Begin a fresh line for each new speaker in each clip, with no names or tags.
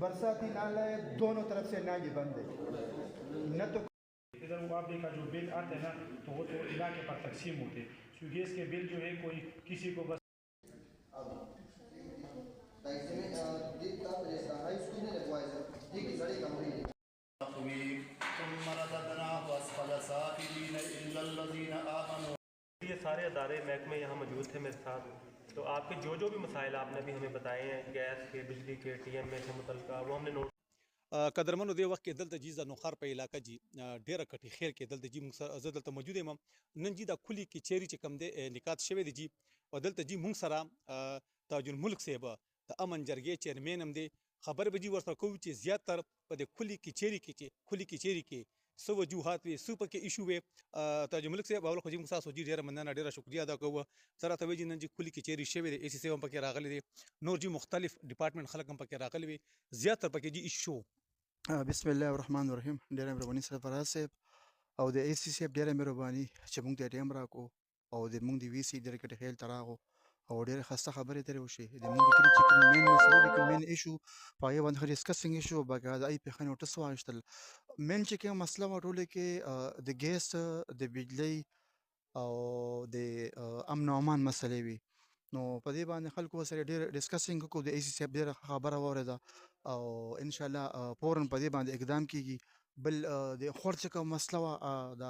बरसाती नाला है, दोनों तरफ से नाली बंद है न तो।
इधर मुआवजे का जो बिल आते हैं ना तो वो तो इलाके पर तकसीम होते हैं। तो गैस के बिल जो है कोई किसी को बस
ये सारे अदारे महकमे यहाँ मौजूद थे मेरे साथ। तो आपके जो भी मसाइल आपने भी हमें बताए हैं गैस के, बिजली के, TMA से मुतल्लिका, वो हमने नोट
قدرمنو دی وخت کې دلته جی د نوخار په علاقه جی ډیره کټي خیر کې دلته جی موږ سره زه دلته موجود یم نن جی د کلی کې چيري چې کم دی نکات شوی دی جی او دلته جی موږ سره تاج الملک صاحب د امن جرګې چیرمن هم دی خبر به جی ورته کوو چې زیاتره په د کلی کې چيري کې سو وجوهات وي سو پکې ایشو وي تاج الملک صاحب اول خو جی موږ تاسو جی ډیره مننه ډیره شکریا ادا کوو سره ته جی نن جی کلی کې چيري شوی دی AC صاحب هم پکې راغلي دي نور جی مختلف ډپارټمنټ خلک هم پکې راغلي وي زیاتره پکې جی ایشو
بسم الله الرحمن الرحیم. ډیره مهرباني سرفراز صاحب او د AC صاحب ډیره مهرباني چې موږ ته ټایم راکو او د موږ د VC ډیرکټ خیل تراغو او ډیره خسته خبرې ترې وشي د موږ د کلی چې کوم مین مسله د کوم مین ایشو په هغه باندې ډسکسینګ ایشو باقاعده ای په خنه ټس واغشتل مین چې کوم مسله وټوله کې د ګیس د بجلی او د امن او امان مسلې وي نو په دې باندې خلکو سره ډېر ډسکسینګ وکړو د AC صاحب ډېره خبره واورېده او ان شاء الله فوراً په دې باندې اقدام کیږي بل د خور څه کوم مسله وه د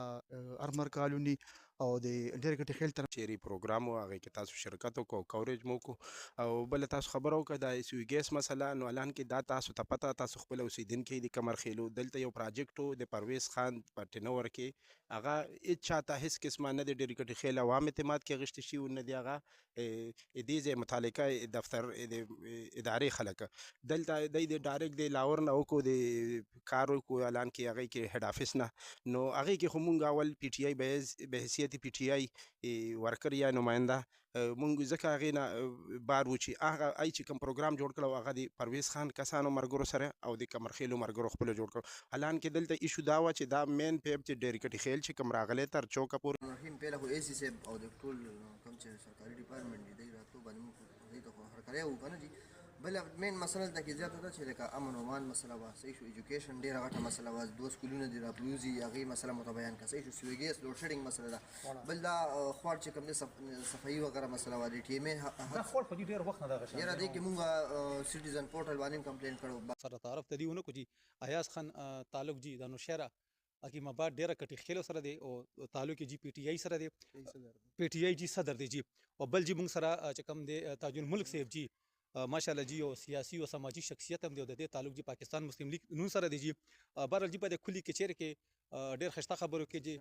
ارمر کالوني او د ډېرګټې خیل تر
چیرې پروګرام و هغې کې تاسو شرکت وکړو کوریج مو وکړو او بله تاسو خبره وکړه د ایسوي ګیس مسله نو الان کې دا تاسو ته پته تاسو خپل اوسیدونکي د کمرخیلو دلته یو پراجیکټ و د پرویز خان په ټینور کې هغه هېڅ چاته هېڅ قسمه نه د ډېرګټې خیل عوام اعتماد کې اخیستې شوي نه دي هغه دې ځای متعلقه دفتر د ادارې خلک دلته دی د ډایرکټ د لاهور نه وکړو د کار وکړو اعلان کې هغې کې هیډ افیس نه نو هغې کې خو مونږ اول PTI به حیثیت PTI ورکر یا نماینده مونږ ځکه هغې نه بار و چې هغه ای چې کوم پروګرام جوړ کړی هغه د پرویز خان کسانو ملګرو سره او د کمرخیلو ملګرو خپلو جوړ کړو الان کې دلته ایشو دا وه چې دا مین پیپ چې ډېرکټې خیل چې کوم راغلی تر چوکه پورې
پهله خو AC صاحب او د ټول کوم چې سرکاري ډپارټمنټ دي دی راتلو باندې موږ هغې ته خو هرکلی وکړو که نه جي بله مین مسله دلته کې زیاته ده چې لکه امن و امان مسله وه صحیح شو ایجوکیشن ډېره غټه مسله وه 2 سکولونه دي راپریوزي هغې مسله مو ته بیان کړه صحیح شو سوی ګیس لوډ شیډینګ مسله ده بل دا خوړ چې کوم دی صفایي وغیره مسله وه د TMA
خوړ په ډېر وخت نه دغه شی
یاره دې کې مونږ سټیزن پورټل باندې کمپلین کړو
سره تعارف ته دی ونه کو جی ایاز خان تعلق جی د نوشهره حکیم آباد ډیره کټي خیلو سره دی او تعلق جی PTI سره دی PTI جی صدر دی جی او بل جی موږ سره چې کوم دی تاج الملک صاحب جی ماشاءالله جی او سیاسي او سماجی شخصیت هم دی او د دې تعلق جی پاکستان مسلم لیگ نون سره دی جی بهرحال جی په دې کلی کې چیرې کې ډېر خسته خبرو کې جی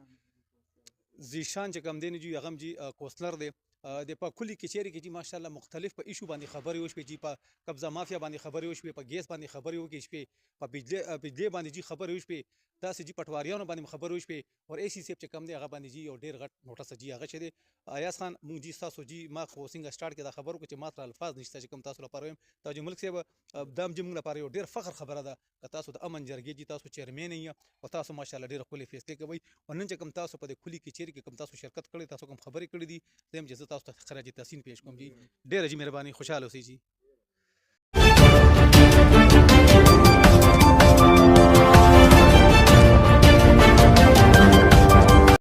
زیشان چې کوم دی نه جی هغه هم جی کوسلر دی د په کلی کې چیرې کې جی ماشاءالله مختلف په ایشو باندې خبرې وشوې جی په قبضه مافیا باندې خبرې وشوې په ګیس باندې خبرې وکړې شوې په بجلی باندې جی خبرې وشوې داسې جی پټواریانو باندې خبرې وشوې او AC صاحب چې کم دی هغه باندې جی یو ډېر غټ نوټس جی هغه چې دی ایاز خان مونږ جی ستاسو جی ما خو څنګه سټارټ کې دا خبر وکړو چې ما تر الفاظ نشته چې کوم تاسو لپاره وایم تاج الملک صاحب دا هم جی موږ لپاره یو ډېر فخر خبره ده که تاسو د امن جرګې جی تاسو چیرمن یې او تاسو ماشاءالله ډېرې ښکلې فیصلې کوئ او نن چې کوم تاسو په دې کلي کې چیرې کې کوم تاسو شرکت کړی تاسو کوم خبرې کړې دي زه هم چې زه تاسو ته خراج تحسین پیش کوم جی ډېره جی مهرباني خوشحاله اوسئ جی